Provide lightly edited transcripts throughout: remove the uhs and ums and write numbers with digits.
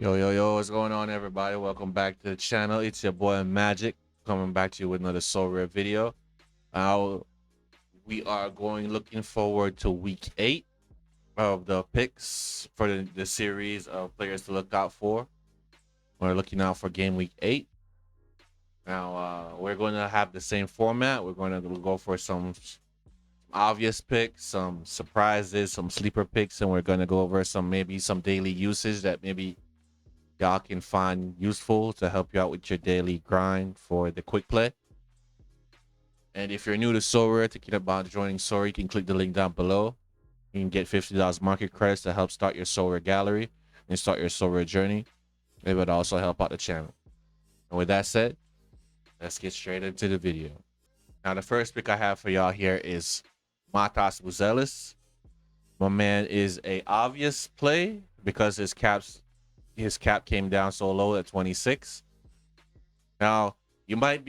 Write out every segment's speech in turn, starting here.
Yo, yo, yo, what's going on, everybody? Welcome back to the channel. It's your boy Magik coming back to you with another Sorare video. Uh, we are looking forward to week 8 of the picks for the series of players to look out for. We're looking out for game week 8. Now, we're going to have the same format. We're going to go for some obvious picks, some surprises, some sleeper picks, and we're going to go over maybe some daily usage that maybe y'all can find useful to help you out with your daily grind for the quick play. And if you're new to Sorare, thinking about joining Sorare, you can click the link down below. You can get $50 market credits to help start your Sorare gallery and start your Sorare journey. It would also help out the channel. And with that said, let's get straight into the video. Now, the first pick I have for y'all here is Matas Buzelis. My man is a obvious play because his cap came down so low at 26. Now, you might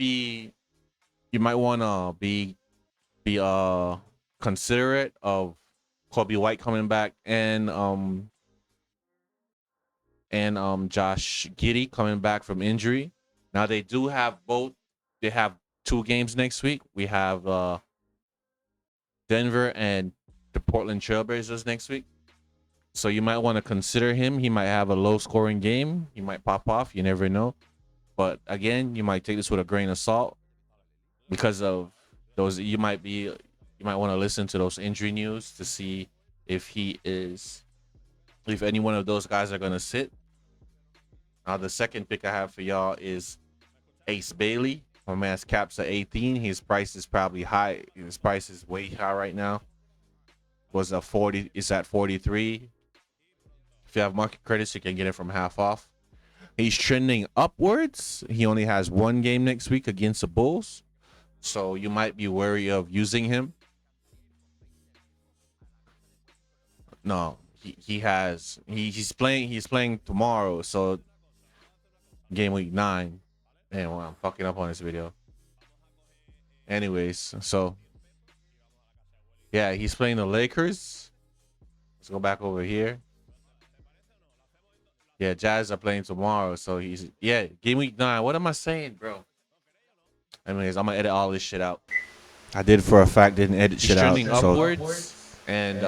want to be considerate of Kobe White coming back and Josh Giddey coming back from injury. Now they have 2 games next week. We have Denver and the Portland Trailblazers next week. So you might want to consider him. He might have a low scoring game. He might pop off. You never know. But again, you might take this with a grain of salt because of those. You might want to listen to those injury news to see if any one of those guys are going to sit. Now, the second pick I have for y'all is Ace Bailey. My man's caps at 18. His price is probably high. His price is way high right now. Was a 40. It's at 43. If you have market credits, you can get it from half off. He's trending upwards. He only has 1 game next week against the Bulls, so you might be wary of using him. No, he's playing tomorrow, so game week 9. Man, well, I'm fucking up on this video. Anyways, so yeah, he's playing the Lakers. Let's go back over here. Yeah, Jazz are playing tomorrow, so game week 9. What am I saying, bro? Anyways, I'm gonna edit all this shit out. I did for a fact didn't edit shit out. He's trending upwards, and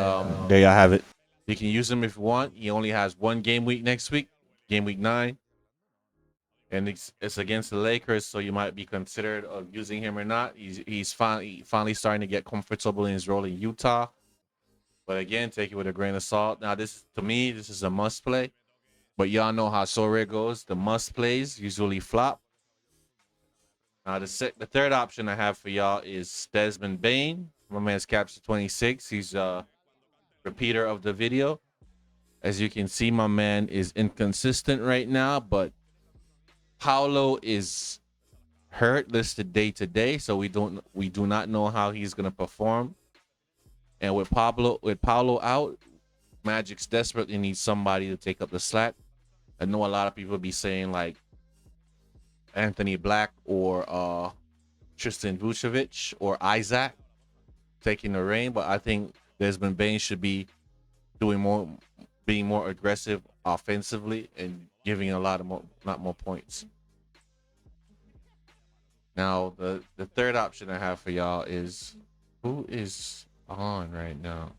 there y'all have it. You can use him if you want. He only has 1 game week next week, game week 9, and it's against the Lakers, so you might be considered of using him or not. He's finally starting to get comfortable in his role in Utah, but again, take it with a grain of salt. Now, this is a must play, but y'all know how Sorare goes. The must plays usually flop. Now, the third option I have for y'all is Desmond Bain. My man's caps 26. He's a repeater of the video. As you can see, my man is inconsistent right now, but Paolo is hurt, listed day to day, so we do not know how he's gonna perform. And with Paolo out, Magic's desperately needs somebody to take up the slack. I know a lot of people be saying like Anthony Black or Tristan Vucevic or Isaac taking the reign, but I think Desmond Bain should be being more aggressive offensively and giving a lot more points. Now, the third option I have for y'all is who is on right now.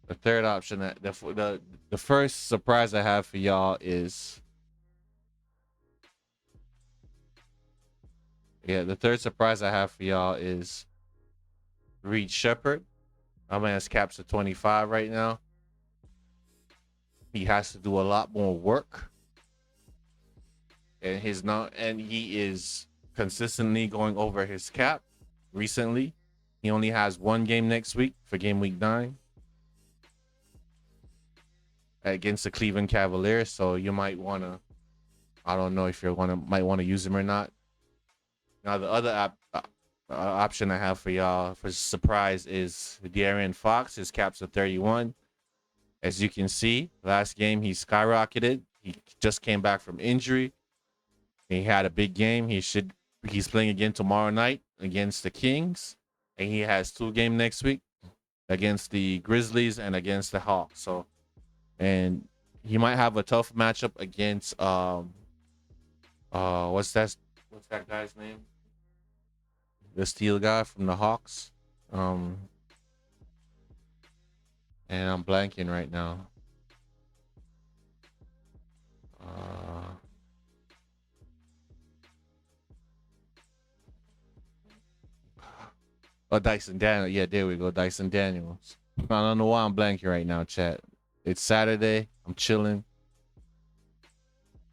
The third option the first surprise I have for y'all is the third surprise I have for y'all is Reed Shepard. My man's caps at 25 right now. He has to do a lot more work, and he is consistently going over his cap. Recently, he only has 1 game next week for game week 9 against the Cleveland Cavaliers. So you might want to, I don't know if might want to use him or not. Now, the other option I have for y'all for surprise is De'Aaron Fox. His caps are 31. As you can see, last game he skyrocketed. He just came back from injury. He had a big game. He's playing again tomorrow night against the Kings, and he has 2 games next week. against the Grizzlies and against the Hawks. So, and he might have a tough matchup against what's that guy's name? The steel guy from the Hawks. Um, and I'm blanking right now. Uh, Dyson Daniel. Yeah, there we go. Dyson Daniels. I don't know why I'm blanking right now, chat. It's Saturday. I'm chilling.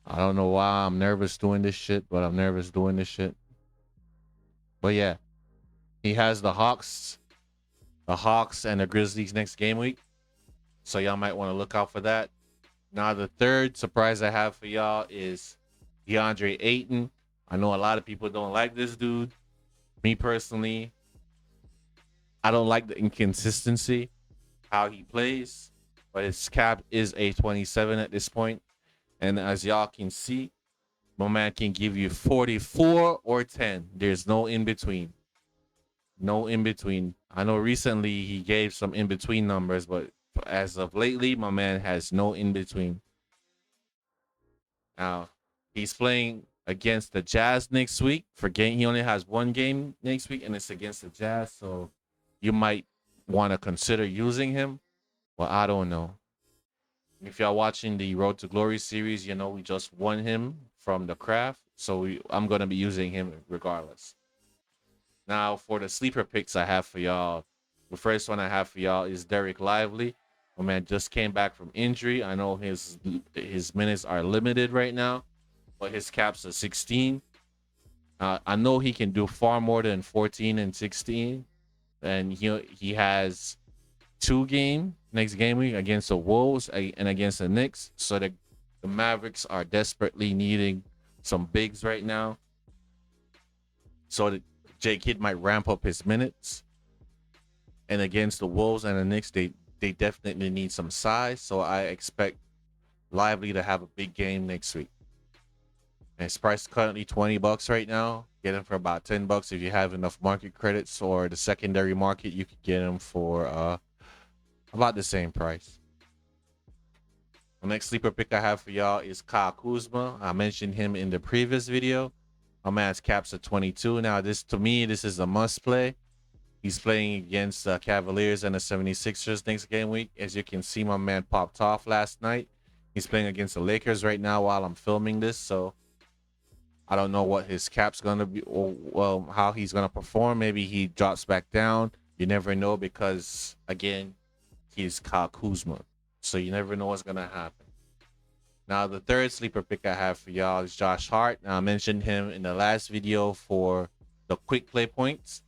I don't know why I'm nervous doing this shit, but I'm nervous doing this shit. But yeah, he has the Hawks and the Grizzlies next game week. So y'all might want to look out for that. Now the third surprise I have for y'all is DeAndre Ayton. I know a lot of people don't like this dude. Me personally, I don't like the inconsistency how he plays, but his cap is a 27 at this point. And as y'all can see, my man can give you 44 or 10. There's no in between. No in between. I know recently he gave some in between numbers, but as of lately, my man has no in between. Now, he's playing against the Jazz next week. Forgetting he only has one game next week, and it's against the Jazz. So you might want to consider using him. Well, I don't know. If y'all watching the Road to Glory series, you know we just won him from the craft. So I'm going to be using him regardless. Now, for the sleeper picks I have for y'all, the first one I have for y'all is Derek Lively. My man just came back from injury. I know his minutes are limited right now, but his caps are 16. I know he can do far more than 14 and 16, and he has next game week against the Wolves and against the Knicks. So the Mavericks are desperately needing some bigs right now. So that J Kidd might ramp up his minutes. And against the Wolves and the Knicks, they definitely need some size. So I expect Lively to have a big game next week. And his price is currently $20 right now. Get him for about $10 if you have enough market credits, or the secondary market, you could get him for about the same price. The next sleeper pick I have for y'all is Kyle Kuzma. I mentioned him in the previous video. My man's caps at 22. Now, to me, this is a must play. He's playing against the Cavaliers and the 76ers next game week. As you can see, my man popped off last night. He's playing against the Lakers right now while I'm filming this. So I don't know what his cap's going to be, or well, how he's going to perform. Maybe he drops back down. You never know because, again, he's Kyle Kuzma. So you never know what's going to happen. Now, the third sleeper pick I have for y'all is Josh Hart. Now, I mentioned him in the last video for the quick play points,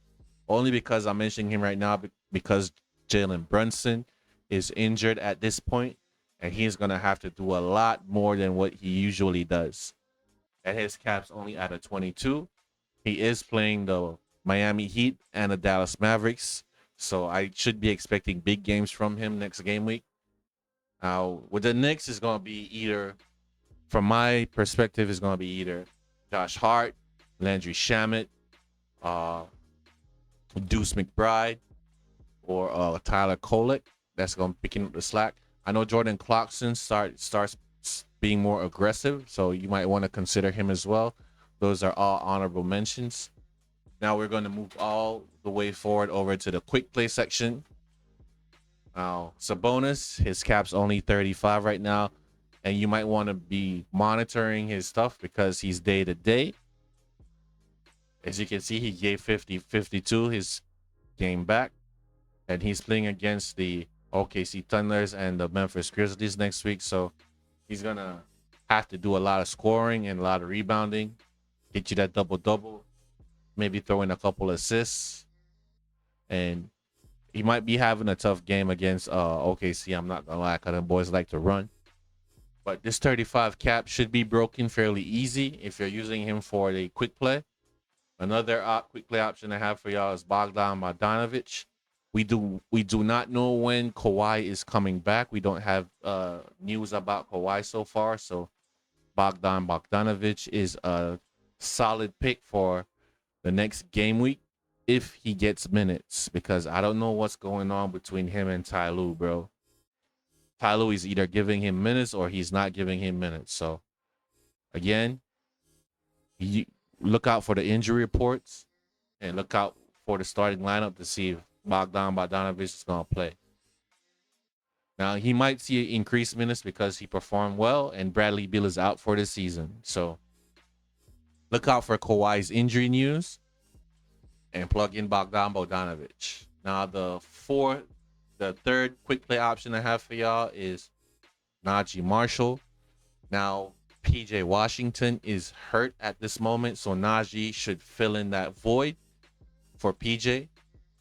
only because I'm mentioning him right now because Jalen Brunson is injured at this point, and he's going to have to do a lot more than what he usually does. And his cap's only at a 22. He is playing the Miami Heat and the Dallas Mavericks, so I should be expecting big games from him next game week. Now, with the Knicks, it's going to be either, from my perspective, it's going to be either Josh Hart, Landry Shamet, Deuce McBride, or Tyler Kolek. That's going to be picking up the slack. I know Jordan Clarkson starts being more aggressive, so you might want to consider him as well. Those are all honorable mentions. Now we're going to move all the way forward over to the quick play section. Now, Sabonis, his cap's only 35 right now, and you might want to be monitoring his stuff because he's day to day. As you can see, he gave 52 his game back, and he's playing against the OKC Thunders and the Memphis Grizzlies next week. So he's going to have to do a lot of scoring and a lot of rebounding, get you that double-double, maybe throw in a couple assists, and he might be having a tough game against OKC. I'm not going to lie, because them boys like to run. But this 35 cap should be broken fairly easy if you're using him for the quick play. Another quick play option I have for y'all is Bogdan Bogdanovic. We do not know when Kawhi is coming back. We don't have news about Kawhi so far. So Bogdanovic is a solid pick for the next game week. if he gets minutes, because I don't know what's going on between him and Ty Lue, bro. Ty Lue is either giving him minutes or he's not giving him minutes. So again, you look out for the injury reports and look out for the starting lineup to see if Bogdan Bogdanovic is going to play. Now, he might see increased minutes because he performed well and Bradley Beal is out for the season. So look out for Kawhi's injury news and plug in Bogdan Bogdanovic. Now, the third quick play option I have for y'all is Najee Marshall. Now, PJ Washington is hurt at this moment, so Najee should fill in that void for PJ.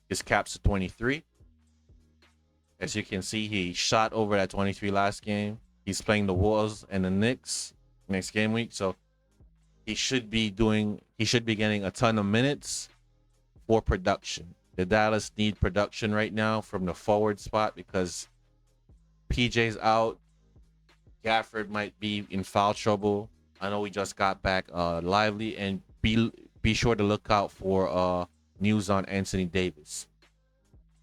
His cap's a 23. As you can see, he shot over at 23 last game. He's playing the Wolves and the Knicks next game week, so he should be getting a ton of minutes for production. The Dallas need production right now from the forward spot because PJ's out. Gafford might be in foul trouble. I know we just got back Lively, and be sure to look out for news on Anthony Davis.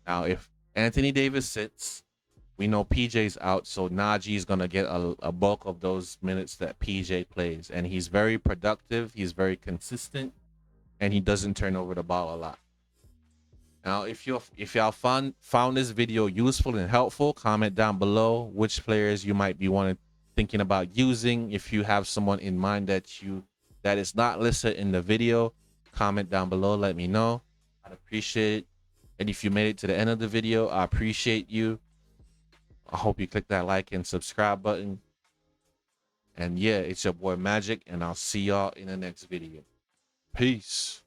Now, if Anthony Davis sits, we know PJ's out, so Najee is gonna get a bulk of those minutes that PJ plays, and he's very productive. He's very consistent, and he doesn't turn over the ball a lot. Now, if y'all found this video useful and helpful, comment down below which players you might be thinking about using. If you have someone in mind that is not listed in the video, comment down below. Let me know. I'd appreciate it. And if you made it to the end of the video, I appreciate you. I hope you click that like and subscribe button. And yeah, it's your boy Magik, and I'll see y'all in the next video. Peace.